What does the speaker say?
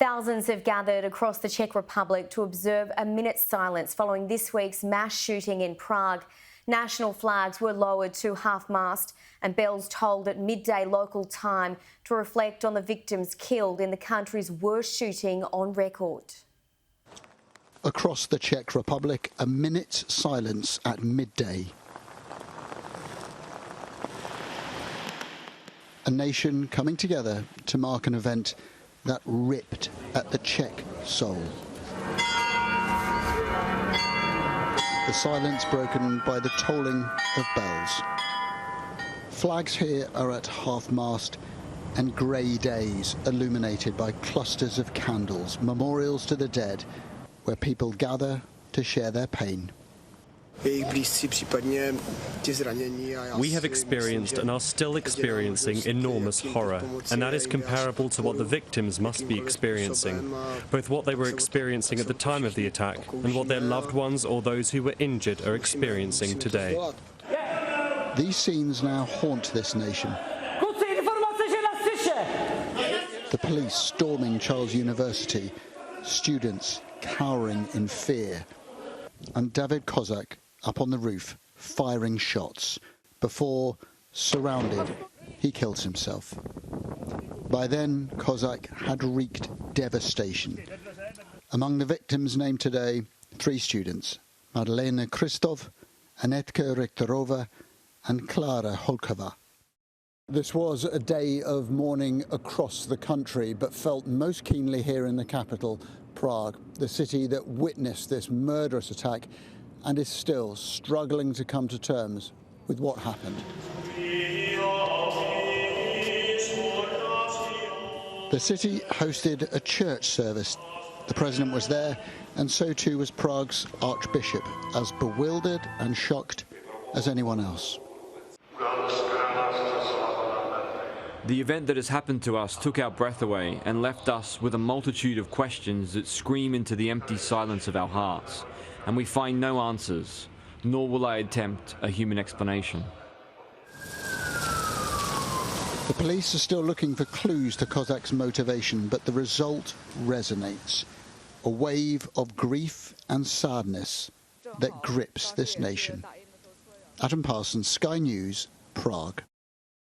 Thousands have gathered across the Czech Republic to observe a minute's silence following this week's mass shooting in Prague. National flags were lowered to half-mast and bells tolled at midday local time to reflect on the victims killed in the country's worst shooting on record. Across the Czech Republic, a minute's silence at midday. A nation coming together to mark an event that ripped at the Czech soul. The silence broken by the tolling of bells. Flags here are at half-mast and grey days illuminated by clusters of candles, memorials to the dead, where people gather to share their pain. We have experienced and are still experiencing enormous horror, and that is comparable to what the victims must be experiencing, both what they were experiencing at the time of the attack and what their loved ones or those who were injured are experiencing today. These scenes now haunt this nation. The police storming Charles University, students cowering in fear, and David Kozak up on the roof, firing shots. Before, surrounded, he kills himself. By then, Kozak had wreaked devastation. Among the victims named today, 3 students, Madalena Kristov, Anetka Rektorova, and Klara Holkova. This was a day of mourning across the country, but felt most keenly here in the capital, Prague, the city that witnessed this murderous attack and is still struggling to come to terms with what happened. The city hosted a church service. The president was there, and so too was Prague's archbishop, as bewildered and shocked as anyone else. The event that has happened to us took our breath away and left us with a multitude of questions that scream into the empty silence of our hearts, and we find no answers, nor will I attempt a human explanation. The police are still looking for clues to Kozak's motivation, but the result resonates. A wave of grief and sadness that grips this nation. Adam Parsons, Sky News, Prague.